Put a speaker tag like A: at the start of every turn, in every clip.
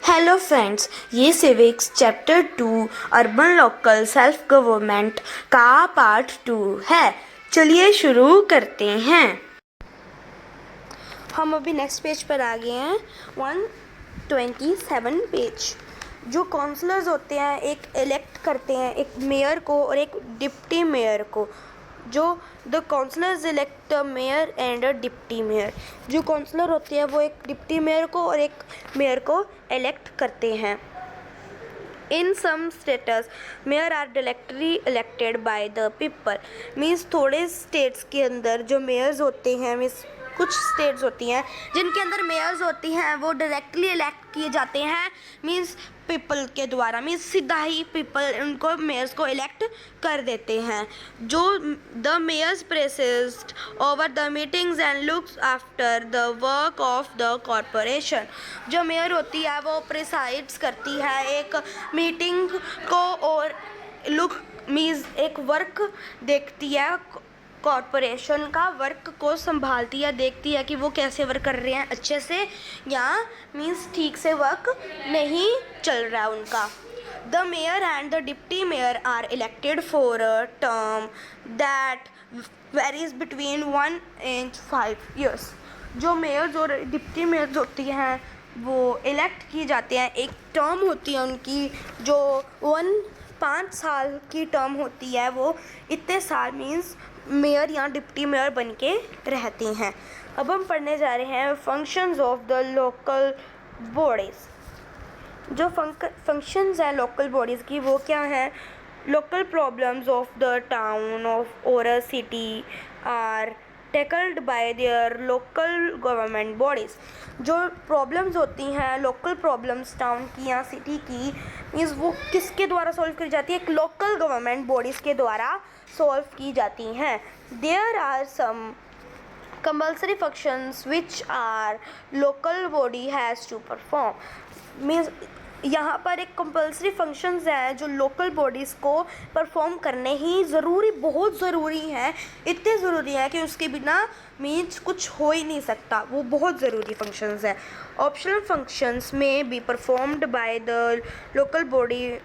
A: Hello friends, ये civics chapter 2 urban local self government का part 2 है। चलिए शुरू करते हैं। हम अभी नेक्स्ट पेज पर आ गए हैं, 127 पेज। जो काउंसलर्स होते हैं एक इलेक्ट करते हैं एक मेयर को और एक डिप्टी मेयर को। जो the councillors elect the mayor and a deputy mayor. जो काउंसलर होते हैं वो एक डिप्टी मेयर को और एक मेयर को इलेक्ट करते हैं। In some states mayor are directly elected by the people. Means थोड़े स्टेट्स के अंदर जो मेयर्स होते हैं, मीन्स कुछ स्टेट्स होती हैं जिनके अंदर मेयर्स होती हैं वो डायरेक्टली इलेक्ट किए जाते हैं, मीन्स पीपल के द्वारा। मीन्स सीधा ही पीपल उनको मेयर्स को इलेक्ट कर देते हैं। जो the mayors preside over the meetings and looks after the work of the corporation. जो मेयर होती है वो प्रिसाइड्स करती है एक मीटिंग को और लुक मीन्स एक वर्क देखती है, कॉरपोरेशन का वर्क को संभालती है, देखती है कि वो कैसे वर्क कर रहे हैं, अच्छे से या मीन्स ठीक से वर्क नहीं चल रहा है उनका। The mayor and the deputy mayor are elected for a term that varies between 1 and 5 years। जो मेयर्स और डिप्टी मेयर्स होती हैं वो इलेक्ट की जाते हैं, एक टर्म होती है उनकी जो 5 साल की टर्म होती है, वो इतने साल मीन्स मेयर या डिप्टी मेयर बन के रहते हैं। अब हम पढ़ने जा रहे हैं functions of the local bodies. जो फंक्शंस हैं लोकल बॉडीज़ की वो क्या हैं? Local problems of the town of और a city are tackled by their local government bodies. जो प्रॉब्लम्स होती हैं लोकल प्रॉब्लम्स टाउन की या सिटी की, मीन्स वो किसके द्वारा सॉल्व की जाती है? एक लोकल गवर्नमेंट बॉडीज़ के द्वारा सॉल्व की जाती हैं। There are some compulsory functions which our local body has to perform। Means यहाँ पर एक कंपल्सरी फंक्शंस हैं जो लोकल बॉडीज़ को परफॉर्म करने ही ज़रूरी, बहुत ज़रूरी हैं, इतने ज़रूरी हैं कि उसके बिना मीन्स कुछ हो ही नहीं सकता, वो बहुत ज़रूरी फंक्शंस हैं। ऑप्शनल फंक्शंस में be performed by the local body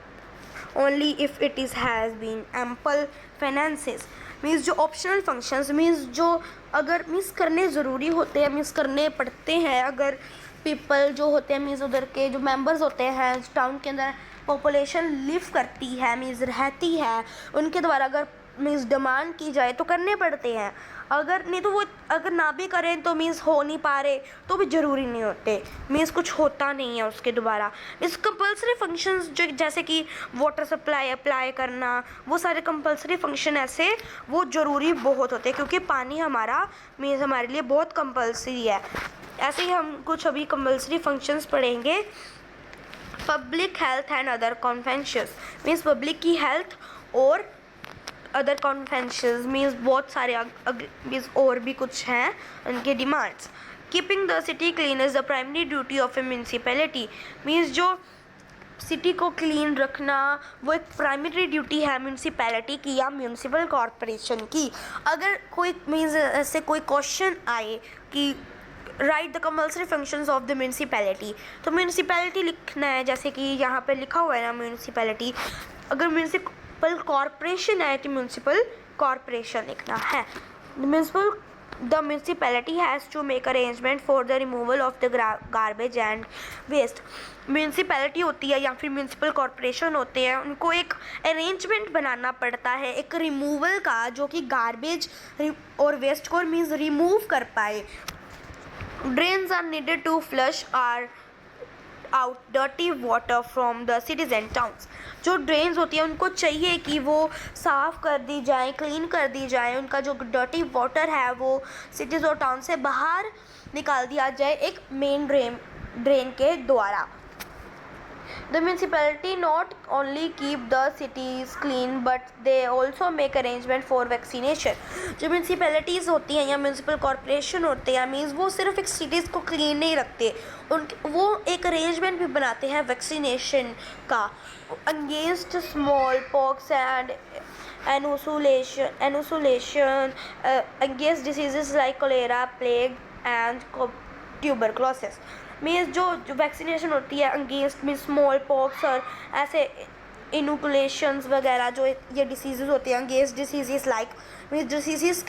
A: only if it is has been ample finances. Means जो ऑप्शनल फंक्शंस मीन्स जो अगर मीन्स करने ज़रूरी होते हैं, मीन्स करने पड़ते हैं, अगर पीपल जो होते हैं मीन्स उधर के जो मेंबर्स होते हैं टाउन के अंदर पॉपुलेशन लिव करती है मीन्स रहती है, उनके द्वारा अगर मीन्स डिमांड की जाए तो करने पड़ते हैं। अगर नहीं तो वो अगर ना भी करें तो मीन्स हो नहीं पा रहे तो भी ज़रूरी नहीं होते, मीन्स कुछ होता नहीं है उसके द्वारा। मीन्स कंपल्सरी फंक्शंस जो जैसे कि वाटर सप्लाई अप्लाई करना, वो सारे कंपल्सरी फंक्शन ऐसे वो ज़रूरी बहुत होते हैं क्योंकि पानी हमारा मीन्स हमारे लिए बहुत कंपल्सरी है। ऐसे ही हम कुछ अभी कंपल्सरी फंक्शंस पढ़ेंगे। Public health and other conventions means public की हेल्थ और अदर कॉन्वेंशंस मीन्स बहुत सारे मीन्स और भी कुछ हैं उनके demands. Keeping the city clean is the primary duty of a municipality. Means जो सिटी को क्लीन रखना वो एक प्राइमरी ड्यूटी है म्यूनसिपैलिटी की या म्यूनसिपल कॉरपोरेशन की। अगर कोई मीन्स ऐसे कोई क्वेश्चन आए कि right the compulsory functions of the municipality, तो म्यूनसिपैलिटी लिखना है, जैसे कि यहाँ पे लिखा हुआ है ना म्यूनसिपैलिटी। अगर म्यूनसिपल कॉरपोरेशन है तो म्यूनसिपल कॉरपोरेशन लिखना है। The municipality has to make arrangement for the removal of the garbage and waste। Municipality होती है या फिर म्यूनसिपल कॉरपोरेशन होते हैं, उनको एक अरेंजमेंट बनाना पड़ता है एक रिमूवल का, जो कि गार्बेज और वेस्ट को मीन्स रिमूव कर पाए। Drains are needed to flush are out dirty water from the cities and towns. जो ड्रेन्स होती है उनको चाहिए कि वो साफ़ कर दी जाए, क्लीन कर दी जाए, उनका जो डर्टी वाटर है वो सिटीज़ और टाउन से बाहर निकाल दिया जाए एक मेन ड्रेन के द्वारा। The municipality not only keep the cities clean but they also make arrangement for vaccination। जो म्यूनसिपैलिटीज़ होती हैं या म्यूनसिपल कॉरपोरेशन होते हैं मीन्स वो सिर्फ एक सिटीज़ को क्लीन नहीं रखते, वो एक अरेंजमेंट भी बनाते हैं वैक्सीनेशन का against smallpox and inoculation against diseases like cholera, plague and tuberculosis. Means जो वैक्सीनेशन होती है अगेंस्ट मीन्स स्मॉल पॉक्स और ऐसे इनोकुलेशंस वगैरह जो ये डिसीज़ होती हैं against disease like means disease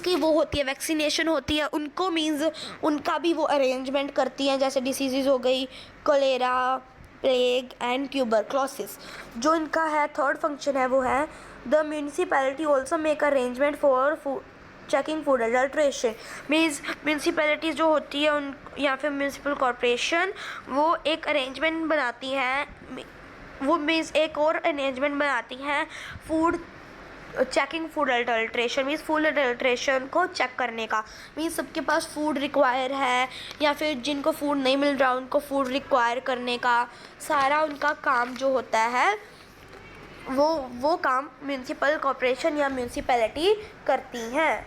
A: की वो होती है वैक्सीनेशन होती है उनको मीन्स उनका भी वो अरेंजमेंट करती हैं, जैसे डिसीज़ हो गई कोलेरा, प्लेग एंड ट्यूबरक्लोसिस। जो इनका है थर्ड फंक्शन है वो है the municipality also make arrangement for checking food adulteration. Means municipalities जो होती है उन या फिर म्यूनिसिपल कॉरपोरेशन वो एक अरेंजमेंट बनाती हैं, वो मीन्स एक और अरेंजमेंट बनाती हैं food checking food adulteration means food adulteration को चेक करने का। मीन्स सबके पास फूड रिक्वायर है या फिर जिनको फूड नहीं मिल रहा उनको फूड रिक्वायर करने का सारा उनका काम जो होता है वो काम म्यूनिसिपल कॉरपोरेशन या म्यूनिसिपैलिटी करती हैं।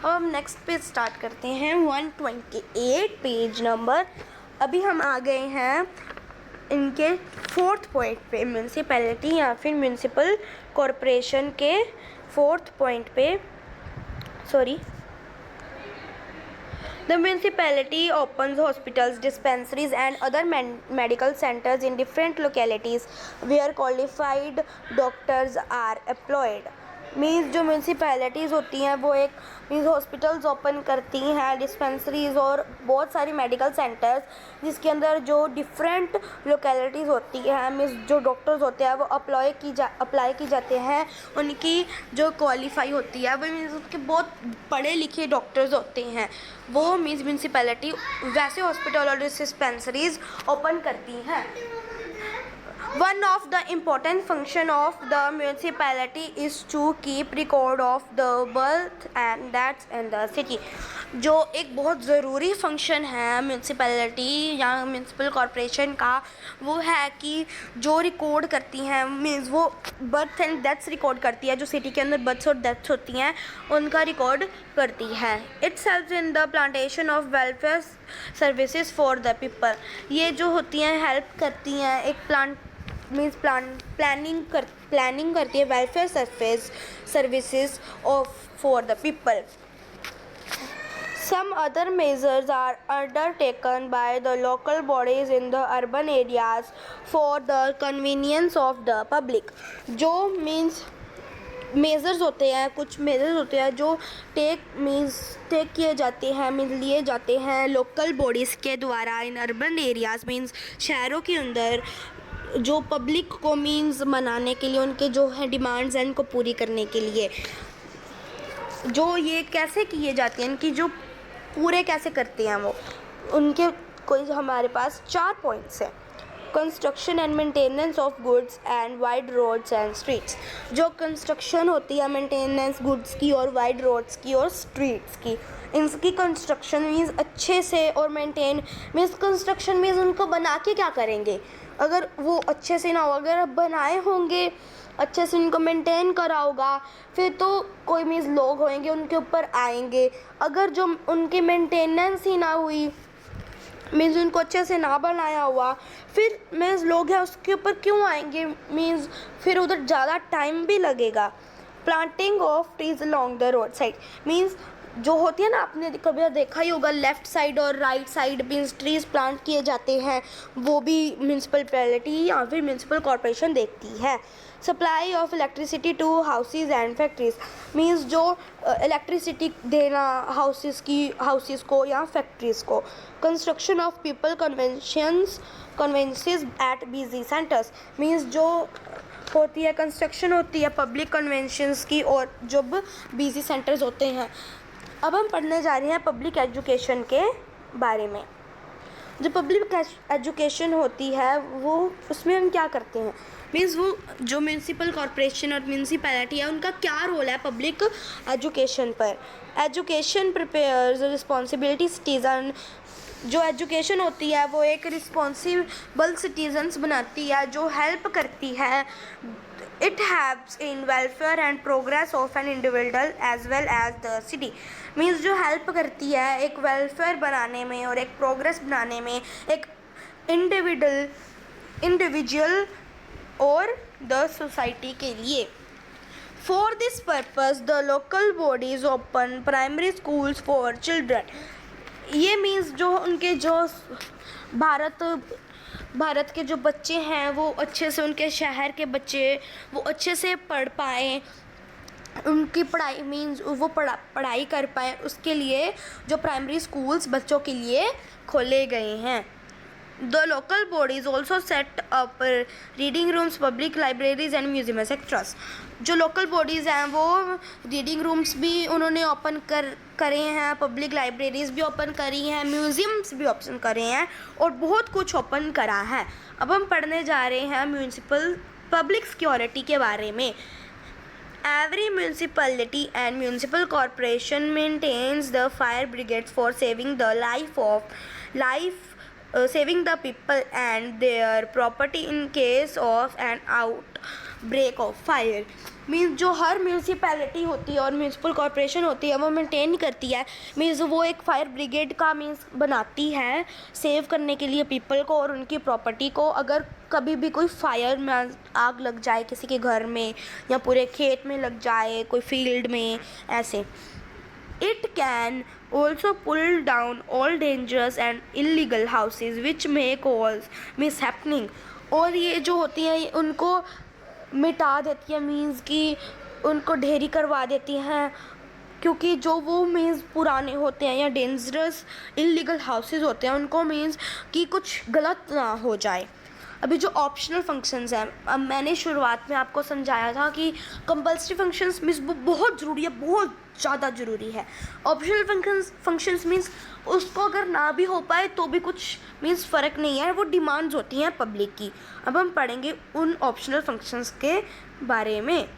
A: अब हम नेक्स्ट पेज स्टार्ट करते हैं 128 पेज नंबर। अभी हम आ गए हैं इनके फोर्थ पॉइंट पे, म्यूनिसिपैलिटी या फिर म्यूनिसिपल कॉरपोरेशन के फोर्थ पॉइंट पे। The municipality opens hospitals, dispensaries and other medical centers in different localities where qualified doctors are employed. Means जो म्यूनसिपैलिटीज़ होती हैं वो एक मीन्स हॉस्पिटल्स ओपन करती हैं, डिस्पेंसरीज़ और बहुत सारी मेडिकल सेंटर्स जिसके अंदर जो डिफरेंट लोकेलिटीज़ होती हैं मीन्स जो डॉक्टर्स होते हैं वो अप्लाई की जाते हैं। उनकी जो क्वालिफाई होती है वो मीन्स उनके बहुत पढ़े लिखे डॉक्टर्स होते हैं, वो मीन्स म्यूनसिपैलिटी वैसे हॉस्पिटल और डिस्पेंसरीज़ ओपन करती हैं। One of the important function of the municipality is to keep record of the birth and deaths in the city। जो एक बहुत ज़रूरी फंक्शन है म्यूनसिपैलिटी या म्यूनसिपल कॉरपोरेशन का वो है कि जो रिकॉर्ड करती हैं मीन्स वो बर्थ एंड डेथ्स रिकॉर्ड करती है, जो सिटी के अंदर बर्थ्स और डेथ्स होती हैं उनका रिकॉर्ड करती है। It's helps in the plantation of welfare services for the people. ये जो होती हैं हेल्प करती हैं एक प्लानिंग करती है welfare services of for the people. Some other measures are undertaken by the local bodies in the urban areas for the convenience of the public। जो मीन्स मेजर्स होते हैं, कुछ मेजर्स होते हैं जो टेक किए जाते हैं लिए जाते हैं लोकल बॉडीज़ के द्वारा इन अर्बन एरियाज़ मीन्स शहरों के अंदर जो पब्लिक को मीन्स मनाने के लिए उनके जो है डिमांड्स हैं उनको पूरी करने के लिए। जो ये कैसे किए जाते हैं इनकी जो पूरे कैसे करते हैं वो उनके कोई हमारे पास 4 पॉइंट्स हैं। Construction and maintenance of goods and wide roads and streets. जो कंस्ट्रक्शन होती है मेंटेनेंस गुड्स की और वाइड रोड्स की और स्ट्रीट्स की, इनकी कंस्ट्रक्शन मीन्स अच्छे से और मेंटेन मीन्स कंस्ट्रक्शन मीन्स उनको बना के क्या करेंगे, अगर वो अच्छे से ना हो, अगर बनाए होंगे अच्छे से उनको मेंटेन करा होगा फिर तो कोई मीन्स लोग होंगे उनके ऊपर आएंगे। अगर जो उनकी मेंटेनेंस ही ना हुई मीन्स उनको अच्छे से ना बनाया हुआ फिर मीन्स लोग हैं उसके ऊपर क्यों आएंगे, मीन्स फिर उधर ज़्यादा टाइम भी लगेगा। Planting of trees along the road side means जो होती है ना, आपने कभी देखा ही होगा लेफ़्ट साइड और right side means trees plant किए जाते हैं, वो भी म्यूनसिपैलिटी या फिर म्यूनसिपल कॉरपोरेशन देखती है। Supply of electricity to houses and factories means जो इलेक्ट्रिसिटी देना हाउसेस को या फैक्ट्रीज़ को। Construction of people conveniences at busy centres means जो होती है कंस्ट्रक्शन होती है पब्लिक कन्वेंशंस की और जब बिजी सेंटर्स होते हैं। अब हम पढ़ने जा रहे हैं पब्लिक एजुकेशन के बारे में। जो पब्लिक एजुकेशन होती है वो उसमें हम क्या करते हैं मीन्स वो जो म्यूनसिपल कॉरपोरेशन और म्यूनसिपैलिटी है उनका क्या रोल है पब्लिक एजुकेशन पर। Education prepares responsibility citizen. जो एजुकेशन होती है वो एक रिस्पॉन्सिबल सिटीजन्स बनाती है जो हेल्प करती है। It helps in welfare and progress of an individual as well as the city means जो हेल्प करती है एक वेलफेयर बनाने में और एक प्रोग्रेस बनाने में एक इंडिविजुअल और द सोसाइटी के लिए। For this purpose the local bodies open primary schools for children. ये मीन्स जो उनके जो भारत भारत के जो बच्चे हैं वो अच्छे से, उनके शहर के बच्चे वो अच्छे से पढ़ पाएँ, उनकी पढ़ाई मीन्स वो पढ़ाई कर पाएँ, उसके लिए जो प्राइमरी स्कूल्स बच्चों के लिए खोले गए हैं। The local bodies also set up reading rooms, public libraries and museum etc. जो लोकल बॉडीज़ हैं वो रीडिंग रूम्स भी उन्होंने ओपन करे हैं, पब्लिक लाइब्रेरीज़ भी ओपन करी हैं, म्यूज़ियम्स भी ओपन करे हैं और बहुत कुछ ओपन करा है। अब हम पढ़ने जा रहे हैं म्यूनसिपल पब्लिक सिक्योरिटी के बारे में। Every municipality and municipal corporation maintains the fire brigades for saving the saving the people and their property in case of an outbreak of fire. Means जो हर म्यूनसिपैलिटी होती है और म्यूनसिपल कॉरपोरेशन होती है वो मेंटेन करती है, मीन्स वो एक फायर ब्रिगेड का मीन्स बनाती है सेव करने के लिए पीपल को और उनकी प्रॉपर्टी को। अगर कभी भी कोई फायर में आग लग जाए किसी के घर में या पूरे खेत में लग जाए, कोई फील्ड में, ऐसे It can also pull down all dangerous and illegal houses which may cause mishappening. और ये जो होती हैं उनको मिटा देती है, मीन्स कि उनको ढेरी करवा देती हैं, क्योंकि जो वो मीन्स पुराने होते हैं या डेंजरस इलीगल हाउसेस होते हैं उनको मीन्स कि कुछ गलत ना हो जाए। अभी जो ऑप्शनल फंक्शंस हैं, अब मैंने शुरुआत में आपको समझाया था कि कंपल्सरी फंक्शंस मीन्स वो बहुत ज़रूरी है, बहुत ज़्यादा ज़रूरी है। ऑप्शनल फंक्शंस मीन्स उसको अगर ना भी हो पाए तो भी कुछ मीन्स फ़र्क नहीं है, वो डिमांड्स होती हैं पब्लिक की। अब हम पढ़ेंगे उन ऑप्शनल फंक्शंस के बारे में।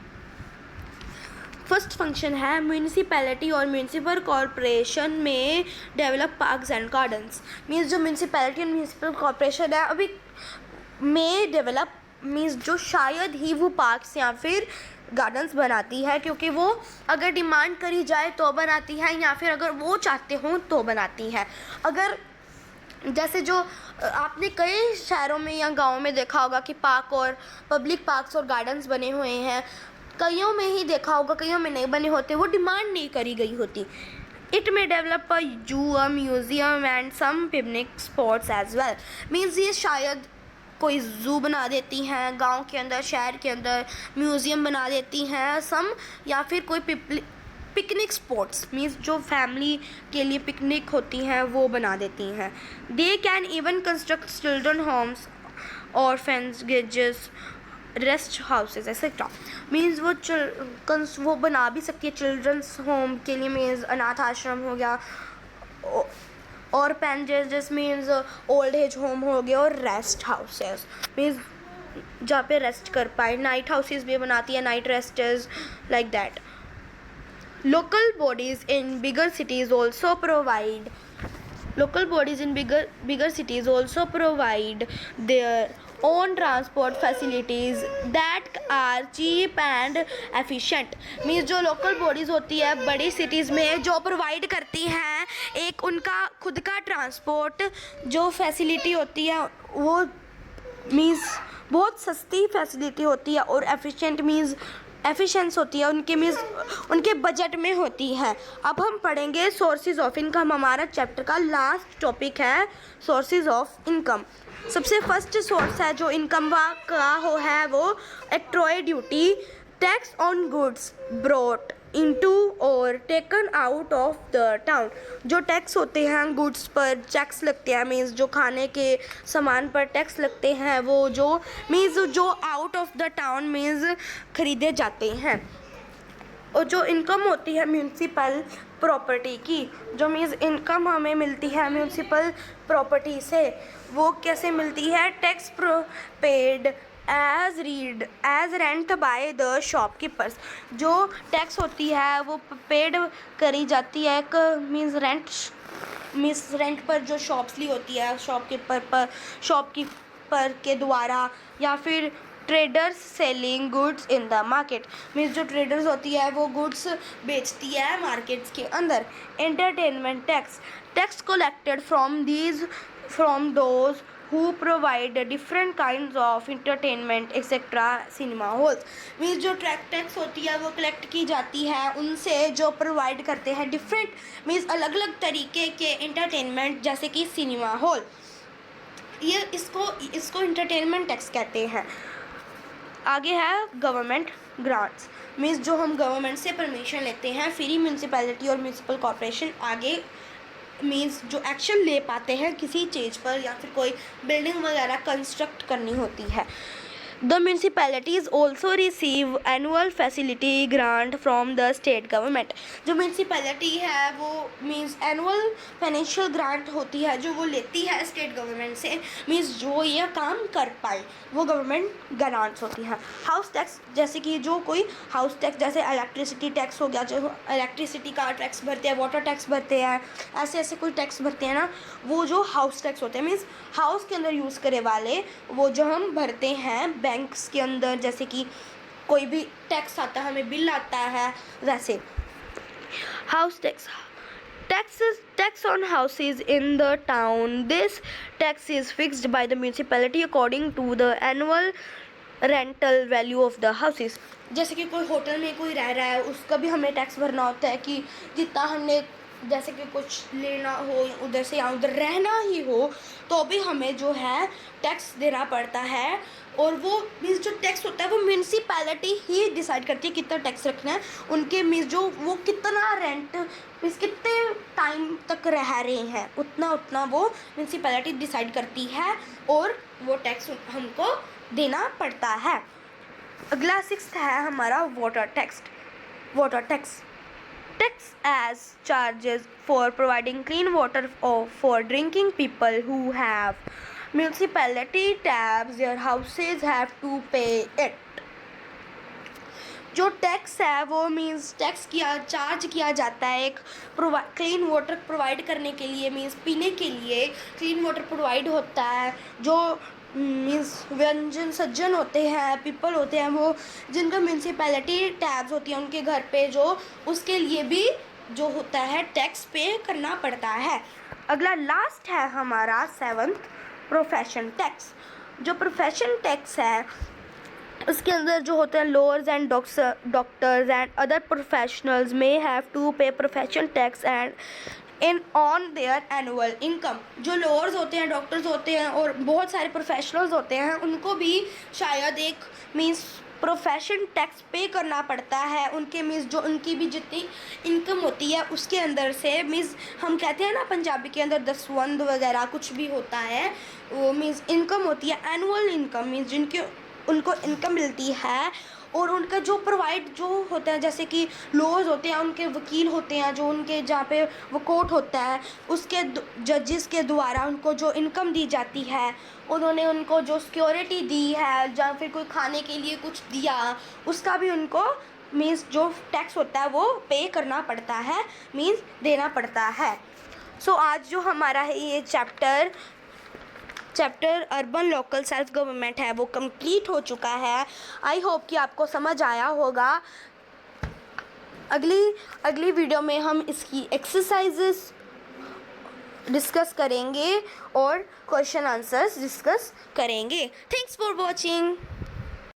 A: फर्स्ट फंक्शन है म्यूनिसिपैलिटी और म्यूनिसिपल कॉरपोरेशन में develop parks and gardens. Means जो म्यूनिसिपैलिटी और म्यूनिसिपल कॉरपोरेशन है अभी में डेवलप मीन्स जो शायद ही वो पार्क्स या फिर गार्डन्स बनाती है, क्योंकि वो अगर डिमांड करी जाए तो बनाती है या फिर अगर वो चाहते हों तो बनाती है। अगर जैसे जो आपने कई शहरों में या गाँव में देखा होगा कि पार्क और पब्लिक पार्क्स और गार्डन्स बने हुए हैं, कईयों में ही देखा होगा, कईयों में नहीं बने होते, वो डिमांड नहीं करी गई होती। इट में develop a zoo, a museum and some picnic spots as well. Means ये शायद कोई ज़ू बना देती हैं गांव के अंदर, शहर के अंदर म्यूज़ियम बना देती हैं सम, या फिर कोई पिकनिक स्पॉट्स मीन्स जो फैमिली के लिए पिकनिक होती हैं वो बना देती हैं। They can even construct children homes, orphans, गिरजेस, रेस्ट हाउसेस एक्सेट्रा। मीन्स वो बना भी सकती है चिल्ड्रंस होम के लिए, मीन्स अनाथ आश्रम हो गया, और पेंजेस मीन्स ओल्ड एज होम हो गया, और रेस्ट हाउसेस मीन्स जहाँ पे रेस्ट कर पाए। नाइट हाउसेस भी बनाती है, night रेस्टर्स like that. Local bodies in bigger cities also provide their own transport facilities that are cheap and efficient. Means जो लोकल बॉडीज़ होती है बड़ी सिटीज़ में जो प्रोवाइड करती हैं एक उनका खुद का ट्रांसपोर्ट जो फैसिलिटी होती है वो मीन्स बहुत सस्ती फैसिलिटी होती है, और एफिशिएंट मीन्स एफिशिएंस होती है उनके मीन्स उनके बजट में होती है। अब हम पढ़ेंगे सोर्सेज ऑफ इनकम। हमारा चैप्टर का लास्ट टॉपिक है सोर्सेज ऑफ इनकम। सबसे फर्स्ट सोर्स है जो इनकम का है वो octroi duty, tax on goods brought into और taken out of the town. जो टैक्स होते हैं गुड्स पर टैक्स लगते हैं, मीन्स जो खाने के सामान पर टैक्स लगते हैं वो जो मीन्स जो out of the town means खरीदे जाते हैं। और जो इनकम होती है म्यूनसिपल प्रॉपर्टी की, जो मीन्स इनकम हमें मिलती है म्यूनसिपल प्रॉपर्टी से, वो कैसे मिलती है? Tax paid as rent by the shopkeepers. जो टैक्स होती है वो पेड करी जाती है एक मीन्स रेंट पर जो शॉप्स ली होती है शॉपकीपर के द्वारा, या फिर traders selling goods in the market. Means जो ट्रेडर्स होती है वो गुड्स बेचती है मार्केट्स के अंदर। Entertainment tax collected from those who provide different kinds of entertainment etc. Cinema halls means जो टैक्स होती है वो कलेक्ट की जाती है उनसे जो प्रोवाइड करते हैं डिफरेंट मीन्स अलग अलग तरीके के एंटरटेनमेंट जैसे कि सिनेमा हॉल, ये इसको इंटरटेनमेंट टैक्स कहते हैं। आगे है गवर्नमेंट ग्रांट्स मीन्स जो हम गवर्नमेंट से परमिशन लेते हैं, फ्री म्यूनसिपैलिटी और म्यूनसिपल कॉर्पोरेशन आगे मीन्स जो एक्शन ले पाते हैं किसी चीज़ पर या फिर कोई बिल्डिंग वगैरह कंस्ट्रक्ट करनी होती है। The municipalities also receive annual facility grant from the state government. जो म्यूनसिपैलिटी है वो मीन्स एनुअल फाइनेंशियल ग्रांट होती है जो वो लेती है स्टेट गवर्नमेंट से, मीन्स जो ये काम कर पाए वो गवर्नमेंट ग्रांट्स होती हैं। हाउस टैक्स जैसे कि जो कोई हाउस टैक्स जैसे इलेक्ट्रिसिटी टैक्स हो गया, जो इलेक्ट्रिसिटी का टैक्स भरते हैं, वाटर टैक्स भरते हैं, ऐसे ऐसे कोई टैक्स भरते हैं ना, वो जो हाउस टैक्स होते हैं मीन्स हाउस के अंदर यूज़ करे वाले वो जो हम भरते हैं बैंक्स के अंदर, जैसे कि कोई भी टैक्स आता है हमें बिल आता है वैसे। House tax tax on houses in the town. This tax is fixed by the municipality according to the annual rental value of the houses. जैसे कि कोई होटल में कोई रह रहा है उसका भी हमें टैक्स भरना होता है कि जितना हमने जैसे कि कुछ लेना हो उधर से या उधर रहना ही हो तो भी हमें जो है टैक्स देना पड़ता है। और वो मीन्स जो टैक्स होता है वो म्यूनसिपैलिटी ही डिसाइड करती है कितना टैक्स रखना है उनके मीन्स जो वो कितना रेंट मीन्स कितने टाइम तक रह रहे हैं उतना वो म्यूनसिपैलिटी डिसाइड करती है और वो टैक्स हमको देना पड़ता है। अगला 6th है हमारा water tax as charges for providing clean water for drinking people who have municipality taps their houses have to pay it। जो टैक्स है वो मीन्स चार्ज किया जाता है एक क्लीन वाटर प्रोवाइड करने के लिए, मीन्स पीने के लिए क्लीन वाटर प्रोवाइड होता है। जो मीन्स व्यंजन सज्जन होते हैं, पीपल होते हैं वो जिनका म्यूनसिपैलिटी टैब्स होती है उनके घर पे जो उसके लिए भी जो होता है टैक्स पे करना पड़ता है। अगला लास्ट है हमारा 7th प्रोफेशन टैक्स। जो प्रोफेशन टैक्स है उसके अंदर जो होते हैं lawyers and doctors and other professionals में हैव टू पे profession tax and in on their annual income. जो लॉयर्स होते हैं, डॉक्टर्स होते हैं और बहुत सारे प्रोफेशनल्स होते हैं उनको भी शायद एक मीन्स प्रोफेशन टैक्स पे करना पड़ता है उनके मीन्स जो उनकी भी जितनी इनकम होती है उसके अंदर से मीन्स हम कहते हैं ना पंजाबी के अंदर दसवंध वगैरह कुछ भी होता है वो मीन्स इनकम होती है एनुअल इनकम मीन्स जिनके उनको इनकम मिलती है और उनका जो प्रोवाइड जो होता है जैसे कि लॉज होते हैं उनके वकील होते हैं जो उनके जहाँ पे वो कोर्ट होता है उसके जजेस के द्वारा उनको जो इनकम दी जाती है उन्होंने उनको जो सिक्योरिटी दी है या फिर कोई खाने के लिए कुछ दिया उसका भी उनको मीन्स जो टैक्स होता है वो पे करना पड़ता है मीन्स देना पड़ता है। सो आज जो हमारा है ये chapter urban local self government है वो कंप्लीट हो चुका है। आई होप कि आपको समझ आया होगा। अगली वीडियो में हम इसकी एक्सरसाइजेस डिस्कस करेंगे और क्वेश्चन आंसर्स डिस्कस करेंगे। Thanks for watching.